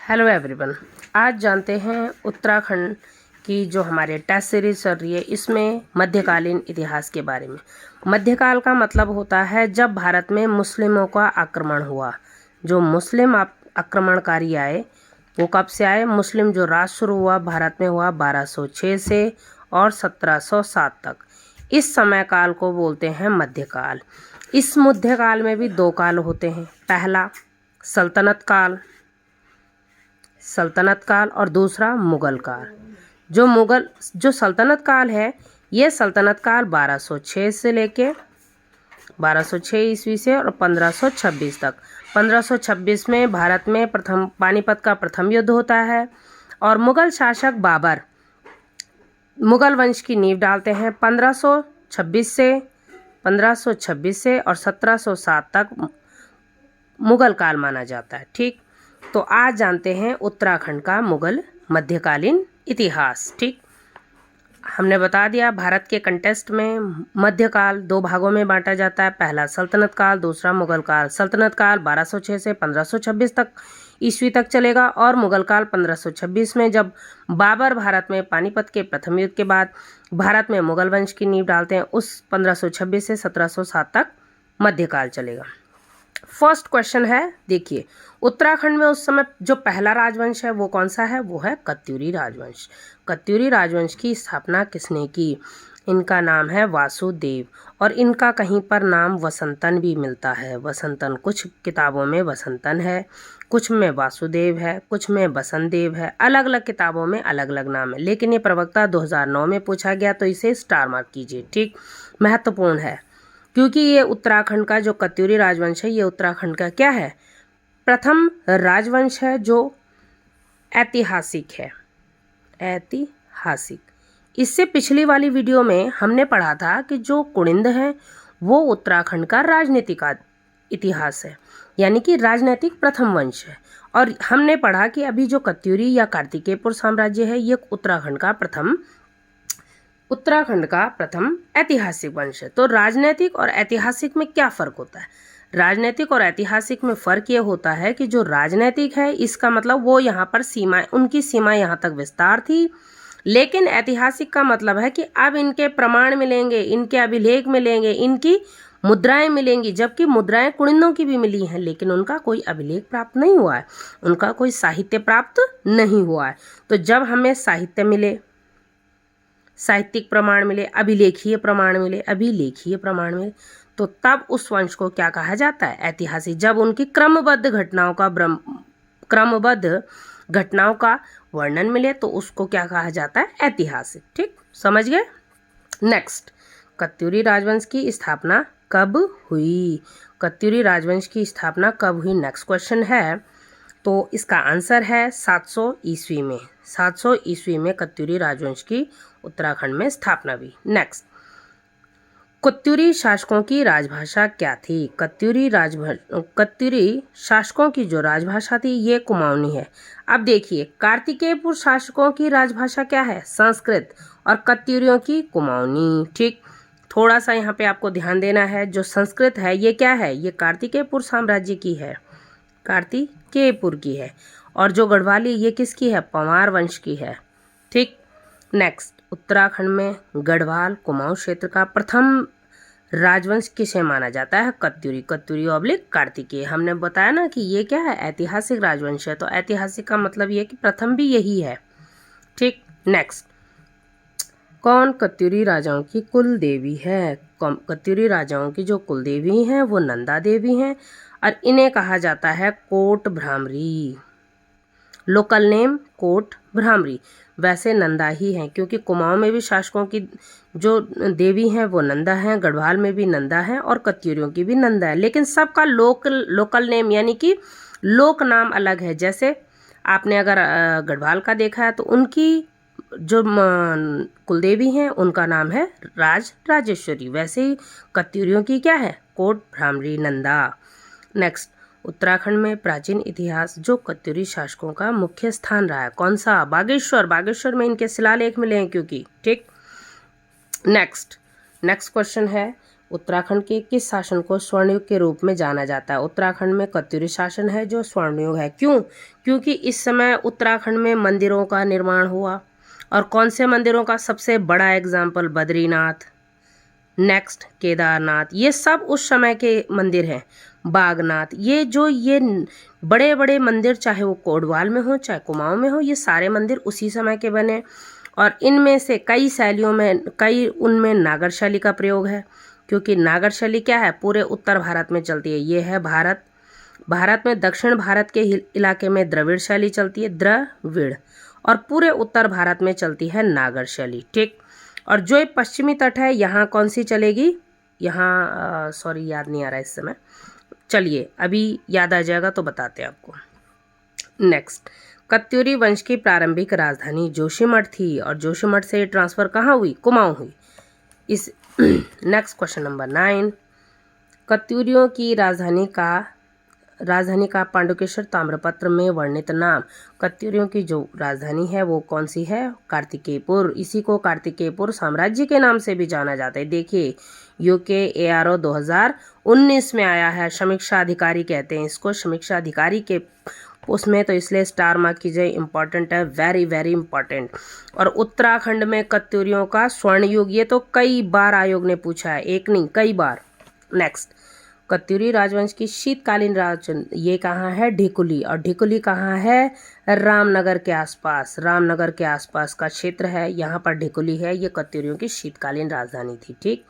Hello everyone, आज जानते हैं उत्तराखंड की जो हमारे टेस्ट सीरीज चल रही है इसमें मध्यकालीन इतिहास के बारे में। मध्यकाल का मतलब होता है जब भारत में मुस्लिमों का आक्रमण हुआ। जो मुस्लिम आक्रमणकारी आए वो कब से आए? मुस्लिम जो राज शुरू हुआ भारत में हुआ 1206 से और 1707 तक। इस समय काल को बोलते हैं मध्यकाल। इस मध्यकाल में भी दो काल होते हैं, पहला सल्तनत काल और दूसरा मुगल काल। जो सल्तनत काल है ये सल्तनत काल 1206 से लेके 1206 ईस्वी से और 1526 तक। 1526 में भारत में पानीपत का प्रथम युद्ध होता है और मुगल शासक बाबर मुगल वंश की नींव डालते हैं। 1526 से और 1707 तक मुगल काल माना जाता है। ठीक, तो आज जानते हैं उत्तराखंड का मुगल मध्यकालीन इतिहास। ठीक, हमने बता दिया भारत के कंटेस्ट में मध्यकाल दो भागों में बांटा जाता है, पहला सल्तनत काल, दूसरा मुगल काल। सल्तनत काल 1206 से 1526 तक ईस्वी तक चलेगा और मुगल काल 1526 में जब बाबर भारत में पानीपत के प्रथम युद्ध के बाद भारत में मुगल वंश की नींव डालते हैं, उस 1526 से 1707 तक मध्यकाल चलेगा। फर्स्ट क्वेश्चन है, देखिए उत्तराखंड में उस समय जो पहला राजवंश है वो कौन सा है? वो है कत्यूरी राजवंश। कत्यूरी राजवंश की स्थापना किसने की? इनका नाम है वासुदेव और इनका कहीं पर नाम वसंतन भी मिलता है। वसंतन, कुछ किताबों में वसंतन है, कुछ में वासुदेव है, कुछ में बसंतदेव है। अलग अलग किताबों में अलग अलग नाम है, लेकिन ये प्रवक्ता 2009 में पूछा गया तो इसे स्टार मार्क कीजिए। ठीक, महत्वपूर्ण है क्योंकि ये उत्तराखंड का जो कत्यूरी राजवंश है ये उत्तराखंड का क्या है? प्रथम राजवंश है जो ऐतिहासिक है। ऐतिहासिक। इससे पिछली वाली वीडियो में हमने पढ़ा था कि जो कुड़िंद है वो उत्तराखंड का राजनीतिक इतिहास है, यानी कि राजनीतिक प्रथम वंश है। और हमने पढ़ा कि अभी जो कत्यूरी या कार्तिकेयपुर साम्राज्य है ये उत्तराखंड का प्रथम ऐतिहासिक वंश है। तो राजनीतिक और ऐतिहासिक में क्या फ़र्क होता है? राजनीतिक और ऐतिहासिक में फ़र्क ये होता है कि जो राजनीतिक है इसका मतलब वो यहाँ पर उनकी सीमा यहाँ तक विस्तार थी, लेकिन ऐतिहासिक का मतलब है कि अब इनके प्रमाण मिलेंगे, इनके अभिलेख मिलेंगे, इनकी मुद्राएं मिलेंगी। जबकि मुद्राएं कुड़िंदों की भी मिली हैं लेकिन उनका कोई अभिलेख प्राप्त नहीं हुआ है, उनका कोई साहित्य प्राप्त नहीं हुआ है। तो जब हमें साहित्य मिले, साहित्यिक प्रमाण मिले, अभिलेखीय प्रमाण मिले, तो तब उस वंश को क्या कहा जाता है? ऐतिहासिक। जब उनकी क्रमबद्ध घटनाओं का वर्णन मिले तो उसको क्या कहा जाता है? ऐतिहासिक। ठीक, समझ गए? नेक्स्ट, कत्यूरी राजवंश की स्थापना कब हुई? कत्यूरी राजवंश की स्थापना कब हुई? नेक्स्ट क्वेश्चन है, तो इसका आंसर है 700 ईस्वी में। 700 ईस्वी में कत्यूरी राजवंश की उत्तराखंड में स्थापना हुई। नेक्स्ट, कत्यूरी शासकों की राजभाषा क्या थी? कत्यूरी शासकों की जो राजभाषा थी ये कुमाऊनी है। अब देखिए, कार्तिकेयपुर शासकों की राजभाषा क्या है? संस्कृत, और कत्यूरियों की कुमाऊनी। ठीक, थोड़ा सा यहाँ पे आपको ध्यान देना है, जो संस्कृत है ये क्या है? ये कार्तिकेयपुर साम्राज्य की है, कार्तिकेयपुर की है। और जो गढ़वाली ये किसकी है? पंवार वंश की है। ठीक, नेक्स्ट, उत्तराखंड में गढ़वाल कुमाऊं क्षेत्र का प्रथम राजवंश किसे माना जाता है? कत्यूरी कार्तिकेय। हमने बताया ना कि ये क्या है? ऐतिहासिक राजवंश है। तो ऐतिहासिक का मतलब ये कि प्रथम भी यही है। ठीक, नेक्स्ट, कौन कत्यूरी राजाओं की कुल देवी है? कत्यूरी राजाओं की जो कुल देवी हैं वो नंदा देवी हैं और इन्हें कहा जाता है कोट भ्रामरी। लोकल नेम कोट भ्रामरी। वैसे नंदा ही हैं क्योंकि कुमाऊं में भी शासकों की जो देवी हैं वो नंदा हैं, गढ़वाल में भी नंदा हैं और कत्यूरियों की भी नंदा है, लेकिन सबका लोकल नेम यानी कि लोक नाम अलग है। जैसे आपने अगर गढ़वाल का देखा है तो उनकी जो कुलदेवी हैं उनका नाम है राजेश्वरी, वैसे ही कत्यूरियों की क्या है? कोट भ्रामरी, नंदा। नेक्स्ट, उत्तराखंड में प्राचीन इतिहास जो कत्यूरी शासकों का मुख्य स्थान रहा है कौन सा? बागेश्वर में इनके शिलालेख मिले हैं क्योंकि। ठीक, नेक्स्ट क्वेश्चन है, उत्तराखंड के किस शासन को स्वर्णयुग के रूप में जाना जाता है? उत्तराखंड में कत्यूरी शासन है जो स्वर्णयुग है। क्यों? क्योंकि इस समय उत्तराखंड में मंदिरों का निर्माण हुआ। और कौन से मंदिरों का? सबसे बड़ा एग्जाम्पल बद्रीनाथ, नेक्स्ट केदारनाथ, ये सब उस समय के मंदिर हैं। बागनाथ, ये बड़े बड़े मंदिर, चाहे वो कोडवाल में हो चाहे कुमाऊं में हो, ये सारे मंदिर उसी समय के बने। और इनमें से कई शैलियों में उनमें नागर शैली का प्रयोग है, क्योंकि नागर शैली क्या है? पूरे उत्तर भारत में चलती है। ये है भारत में दक्षिण भारत के इलाके में द्रविड़ शैली चलती है, द्रविड़, और पूरे उत्तर भारत में चलती है नागर शैली। ठीक। और जो पश्चिमी तट है यहाँ कौन सी चलेगी? यहाँ सॉरी याद नहीं आ रहा इस समय, चलिए अभी याद आ जाएगा तो बताते हैं आपको। नेक्स्ट, कत्यूरी वंश की प्रारंभिक राजधानी जोशीमठ थी और जोशीमठ से ट्रांसफर कहाँ हुई? कुमाऊं हुई। इस नेक्स्ट क्वेश्चन नंबर 9, कत्यूरियों की राजधानी का पांडुकेश्वर ताम्रपत्र में वर्णित नाम। कत्यूरियों की जो राजधानी है वो कौन सी है? कार्तिकेयपुर। इसी को कार्तिकेयपुर साम्राज्य के नाम से भी जाना जाता है। देखिए UKARO 2019 में आया है, समीक्षा अधिकारी कहते हैं इसको, समीक्षा अधिकारी के उसमें, तो इसलिए स्टार मार्क कीजिए, इंपॉर्टेंट है, वेरी वेरी इंपॉर्टेंट। और उत्तराखंड में कत्यूरियों का स्वर्ण युग, ये तो कई बार आयोग ने पूछा है, एक नहीं कई बार। नेक्स्ट, कत्यूरी राजवंश की शीतकालीन राजधानी ये कहाँ है? ढिकुली। और ढिकुली कहाँ है? रामनगर के आसपास, रामनगर के आसपास का क्षेत्र है, यहाँ पर ढिकुली है। ये कत्यूरियों की शीतकालीन राजधानी थी। ठीक।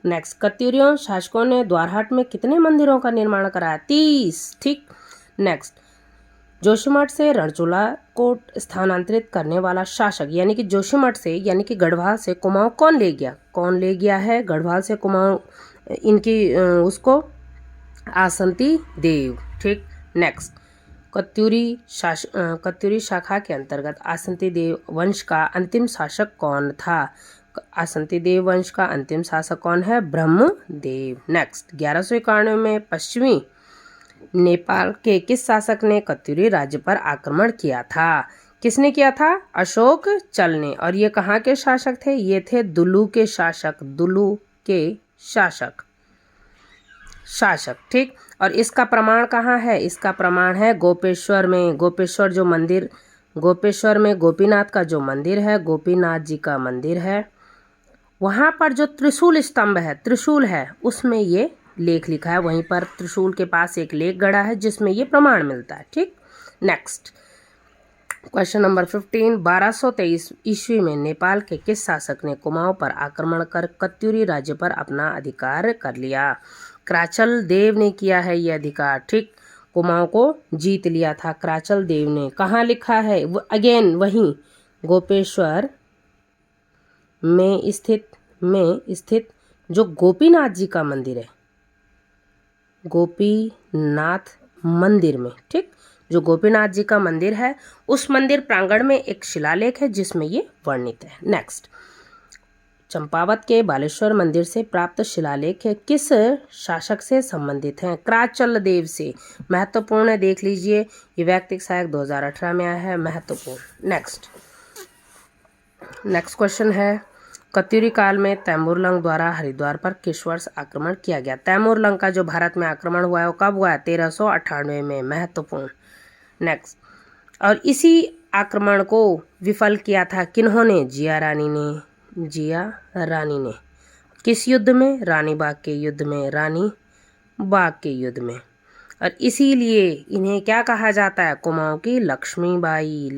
नेक्स्ट, कत्यूरियों शासकों ने द्वारहाट में कितने मंदिरों का निर्माण कराया? 30। ठीक। नेक्स्ट, जोशीमठ से रणचूला को स्थानांतरित करने वाला शासक, यानी कि जोशीमठ से यानी कि गढ़वाल से कुमाऊं कौन ले गया? कौन ले गया है गढ़वाल से कुमाऊं? इनकी उसको आसंती देव। ठीक। नेक्स्ट, कत्यूरी शाखा के अंतर्गत आसंती देव वंश का अंतिम शासक कौन था? आसंती देव वंश का अंतिम शासक कौन है? ब्रह्मदेव। नेक्स्ट, 1191 में पश्चिमी नेपाल के किस शासक ने कत्यूरी राज्य पर आक्रमण किया था? किसने किया था? अशोक चल ने। और ये कहाँ के शासक थे? ये थे दुलू के शासक, दुलू के शासक। ठीक। और इसका प्रमाण कहाँ है? इसका प्रमाण है गोपेश्वर में। गोपेश्वर जो मंदिर, गोपेश्वर में गोपीनाथ का जो मंदिर है, गोपीनाथ जी का मंदिर है, वहाँ पर जो त्रिशूल स्तंभ है, त्रिशूल है, उसमें ये लेख लिखा है। वहीं पर त्रिशूल के पास एक लेख गड़ा है जिसमें ये प्रमाण मिलता है। ठीक। नेक्स्ट, क्वेश्चन नंबर 15, 1223 ईस्वी में नेपाल के किस शासक ने कुमाऊं पर आक्रमण कर कत्यूरी राज्य पर अपना अधिकार कर लिया? क्राचल देव ने किया है ये अधिकार। ठीक। कुमाऊं को जीत लिया था क्राचल देव ने। कहाँ लिखा है? अगेन वहीं गोपेश्वर में स्थित जो गोपीनाथ जी का मंदिर है, गोपीनाथ मंदिर में। ठीक। जो गोपीनाथ जी का मंदिर है उस मंदिर प्रांगण में एक शिलालेख है जिसमें ये वर्णित है। नेक्स्ट, चंपावत के बालेश्वर मंदिर से प्राप्त शिलालेख किस शासक से संबंधित हैं? क्राचल देव से। महत्वपूर्ण है, देख लीजिए, ये वैयक्तिक सहायक 2018 में आया है, महत्वपूर्ण। नेक्स्ट क्वेश्चन है, कत्यूरी काल में तैमूरलंग द्वारा हरिद्वार पर किस वर्ष आक्रमण किया गया? तैमूरलंग का जो भारत में आक्रमण हुआ है वो कब हुआ है? 1398 में, महत्वपूर्ण। नेक्स्ट, और इसी आक्रमण को विफल किया था किन्होंने? जिया रानी ने। किस युद्ध में? रानी बाग के युद्ध में। और इसीलिए इन्हें क्या कहा जाता है? कुमाऊं की लक्ष्मीबाई।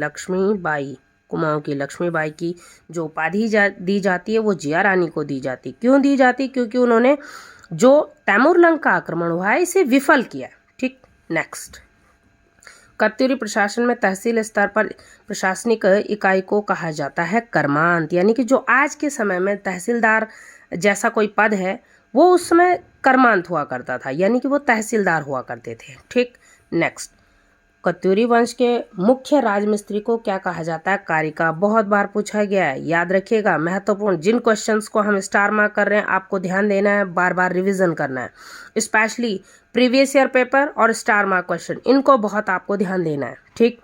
कुमाऊं की लक्ष्मीबाई की जो उपाधि दी जाती है वो जिया रानी को दी जाती। क्यों दी जाती? क्योंकि उन्होंने जो तैमूरलंग का आक्रमण हुआ है इसे विफल किया। ठीक। नेक्स्ट, कत्यूरी प्रशासन में तहसील स्तर पर प्रशासनिक इकाई को कहा जाता है कर्मांत, यानी कि जो आज के समय में तहसीलदार जैसा कोई पद है वो उस समय कर्मांत हुआ करता था, यानी कि वो तहसीलदार हुआ करते थे। ठीक। नेक्स्ट, कत्यूरी वंश के मुख्य राजमिस्त्री को क्या कहा जाता है? कारिका। बहुत बार पूछा गया है, याद रखिएगा, महत्वपूर्ण। जिन क्वेश्चंस को हम स्टार मार्क कर रहे हैं आपको ध्यान देना है, बार बार रिवीजन करना है, स्पेशली प्रीवियस ईयर पेपर और स्टार मार्क क्वेश्चन, इनको बहुत आपको ध्यान देना है। ठीक।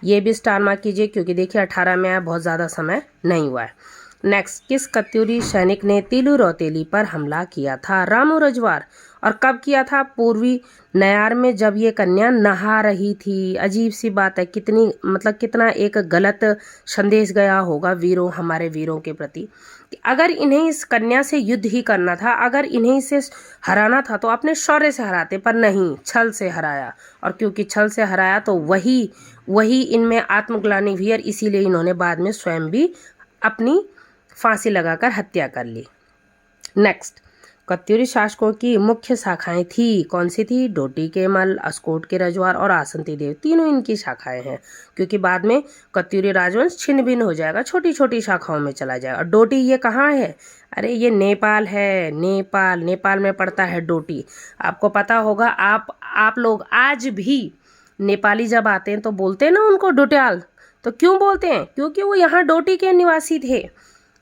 ये भी स्टार मार्क कीजिए क्योंकि देखिए 18 में आया, बहुत ज़्यादा समय नहीं हुआ है। नेक्स्ट, किस कत्यूरी सैनिक ने तिलू रौतेली पर हमला किया था? रामू रजवार। और कब किया था? पूर्वी नयार में, जब ये कन्या नहा रही थी। अजीब सी बात है, कितनी मतलब कितना एक गलत संदेश गया होगा वीरों, हमारे वीरों के प्रति। अगर इन्हें इस कन्या से युद्ध ही करना था, अगर इन्हें इसे हराना था तो अपने शौर्य से हराते, पर नहीं, छल से हराया। और क्योंकि छल से हराया तो वही इनमें आत्मग्लानि हुई और इसीलिए इन्होंने बाद में स्वयं भी अपनी फांसी लगाकर हत्या कर ली। नेक्स्ट, कत्यूरी शासकों की मुख्य शाखाएं थी, कौन सी थी? डोटी केमल, अस्कोट के रजवार और आसंती देव, तीनों इनकी शाखाएं हैं। क्योंकि बाद में कत्यूरी राजवंश छिन्न भिन्न हो जाएगा, छोटी छोटी शाखाओं में चला जाएगा। और डोटी ये कहाँ है? अरे ये नेपाल है, नेपाल में पड़ता है डोटी। आपको पता होगा, आप लोग आज भी नेपाली जब आते हैं तो बोलते हैं ना उनको डोट्याल। तो क्यों बोलते हैं? क्योंकि वो यहाँ डोटी के निवासी थे,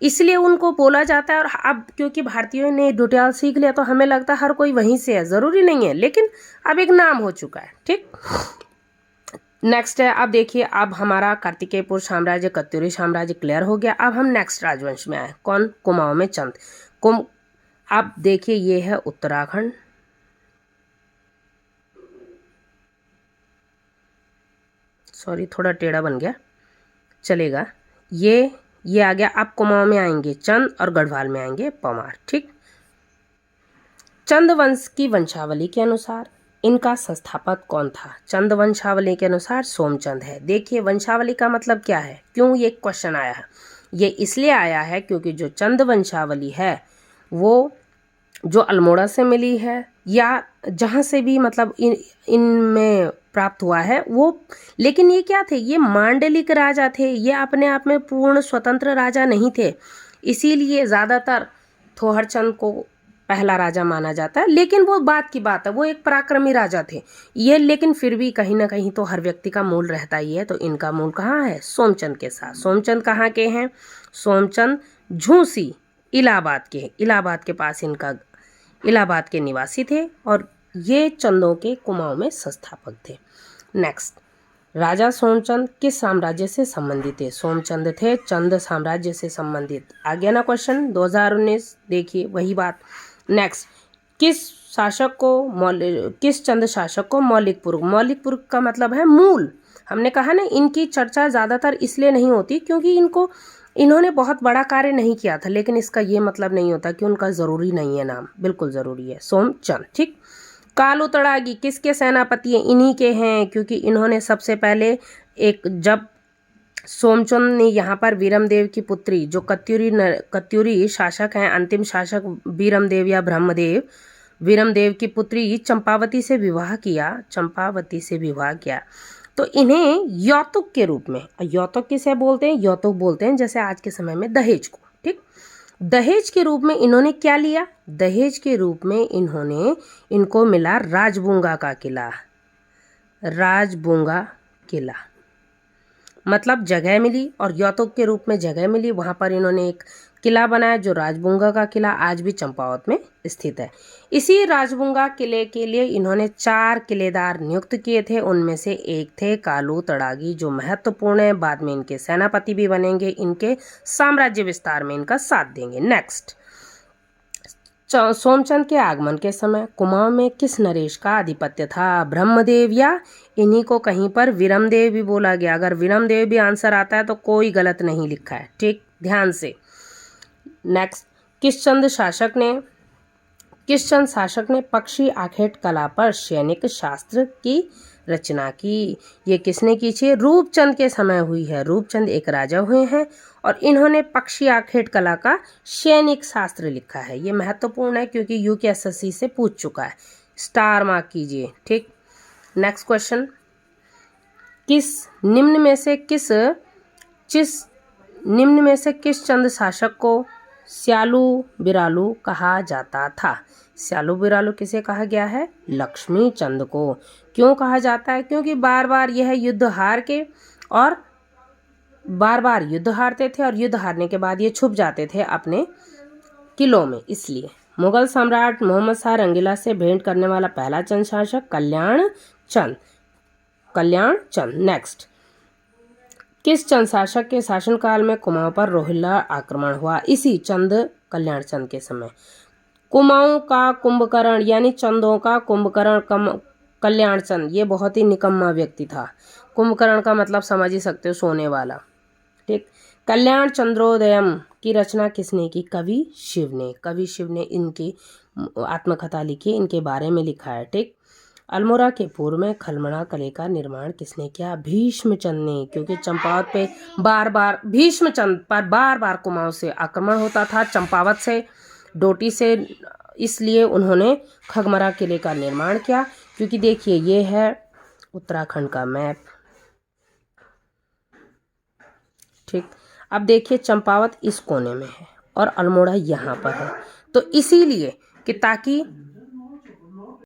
इसलिए उनको बोला जाता है। और अब क्योंकि भारतीयों ने डोट्याल सीख लिया तो हमें लगता है हर कोई वहीं से है, ज़रूरी नहीं है, लेकिन अब एक नाम हो चुका है। ठीक, नेक्स्ट है, अब देखिए, अब हमारा कार्तिकेयपुर साम्राज्य, कत्यूरी साम्राज्य क्लियर हो गया। अब हम नेक्स्ट राजवंश में आए, कौन? कुमाऊं में चंद। अब देखिए, ये है उत्तराखंड, सॉरी थोड़ा टेढ़ा बन गया, चलेगा। ये आ गया। अब कुमाऊं में आएंगे चंद और गढ़वाल में आएंगे पवार। ठीक, चंद वंश की वंशावली के अनुसार इनका संस्थापक कौन था? चंद वंशावली के अनुसार सोमचंद है। देखिए, वंशावली का मतलब क्या है, क्यों ये क्वेश्चन आया है? ये इसलिए आया है क्योंकि जो चंद वंशावली है वो जो अल्मोड़ा से मिली है या जहाँ से भी मतलब इनमें प्राप्त हुआ है वो, लेकिन ये क्या थे? ये मांडलिक राजा थे, ये अपने आप में पूर्ण स्वतंत्र राजा नहीं थे। इसीलिए ज़्यादातर थोहरचंद को पहला राजा माना जाता है, लेकिन वो बात की बात है, वो एक पराक्रमी राजा थे ये। लेकिन फिर भी कहीं ना कहीं तो हर व्यक्ति का मूल रहता ही है, तो इनका मूल कहाँ है? सोमचंद के साथ। सोमचंद कहाँ के हैं? सोमचंद झूसी, इलाहाबाद के, इलाहाबाद के पास इनका, इलाहाबाद के निवासी थे और ये चंदों के कुमाऊं में संस्थापक थे। नेक्स्ट, राजा सोमचंद किस साम्राज्य से संबंधित थे? सोमचंद थे चंद साम्राज्य से संबंधित। आ गया ना क्वेश्चन 2019, देखिए वही बात। नेक्स्ट, किस चंद शासक को मौलिक पुरुष का मतलब है मूल। हमने कहा ना, इनकी चर्चा ज़्यादातर इसलिए नहीं होती क्योंकि इन्होंने बहुत बड़ा कार्य नहीं किया था, लेकिन इसका ये मतलब नहीं होता कि उनका ज़रूरी नहीं है नाम, बिल्कुल ज़रूरी है। सोमचंद। ठीक, कालू तड़ागी किसके सेनापति हैं? इन्हीं के हैं, क्योंकि इन्होंने सबसे पहले जब सोमचंद ने यहाँ पर वीरमदेव की पुत्री, जो कत्यूरी शासक हैं, अंतिम शासक वीरमदेव या ब्रह्मदेव, वीरमदेव की पुत्री चंपावती से विवाह किया तो इन्हें यौतुक के रूप में, यौतुक किसे बोलते हैं? यौतुक बोलते हैं जैसे आज के समय में दहेज को। ठीक, दहेज के रूप में इन्होंने क्या लिया? दहेज के रूप में इनको मिला राजबूंगा का किला। राजबूंगा किला मतलब जगह मिली, और यौतुक के रूप में जगह मिली, वहाँ पर इन्होंने एक किला बनाया जो राजबूंगा का किला आज भी चंपावत में स्थित है। इसी राजबूंगा किले के लिए इन्होंने 4 किलेदार नियुक्त किए थे, उनमें से एक थे कालू तड़ागी, जो महत्वपूर्ण है, बाद में इनके सेनापति भी बनेंगे, इनके साम्राज्य विस्तार में इनका साथ देंगे। नेक्स्ट, सोमचंद के आगमन के समय कुमाऊं में किस नरेश का आधिपत्य था? ब्रह्मदेव या इन्हीं को कहीं पर वीरमदेव भी बोला गया। अगर वीरमदेव भी आंसर आता है तो कोई गलत नहीं लिखा है। ठीक, ध्यान से। नेक्स्ट, किस चंद शासक ने पक्षी आखेट कला पर सैनिक शास्त्र की रचना की? ये किसने की थी? रूपचंद के समय हुई है। रूपचंद एक राजा हुए हैं और इन्होंने पक्षी आखेट कला का सैनिक शास्त्र लिखा है। ये महत्वपूर्ण है क्योंकि यूकेएसएससी से पूछ चुका है, स्टार मार्क कीजिए। ठीक, नेक्स्ट क्वेश्चन, निम्न में से किस चंद शासक को स्यालू बिरालू कहा जाता था? स्यालू बिरालू किसे कहा गया है? लक्ष्मी चंद को। क्यों कहा जाता है? क्योंकि बार बार यह युद्ध हारते थे और युद्ध हारने के बाद ये छुप जाते थे अपने किलों में, इसलिए। मुगल सम्राट मोहम्मद शाह रंगीला से भेंट करने वाला पहला चंद शासक कल्याण चंद। नेक्स्ट, किस चंद शासक के शासनकाल में कुमाऊं पर रोहिल्ला आक्रमण हुआ? इसी चंद कल्याण चंद के समय। कुमाऊं का कुंभकर्ण यानी चंदों का कुंभकर्ण कल्याण चंद, ये बहुत ही निकम्मा व्यक्ति था। कुंभकर्ण का मतलब समझ ही सकते हो, सोने वाला। ठीक। कल्याण चंद्रोदयम की रचना किसने की? कवि शिव ने। कवि शिव ने इनकी आत्मकथा लिखी, इनके बारे में लिखा है। ठीक। अल्मोड़ा के पूर्व में खलमणा किले का निर्माण किसने किया? भीष्मचंद ने, क्योंकि चंपावत पे बार बार भीष्मचंद पर बार बार कुमाऊं से आक्रमण होता था, चंपावत से, डोटी से, इसलिए उन्होंने खगमरा किले का निर्माण किया। क्योंकि देखिए ये है उत्तराखंड का मैप। ठीक। अब देखिए चंपावत इस कोने में है और अल्मोड़ा यहाँ पर है, तो इसीलिए कि ताकि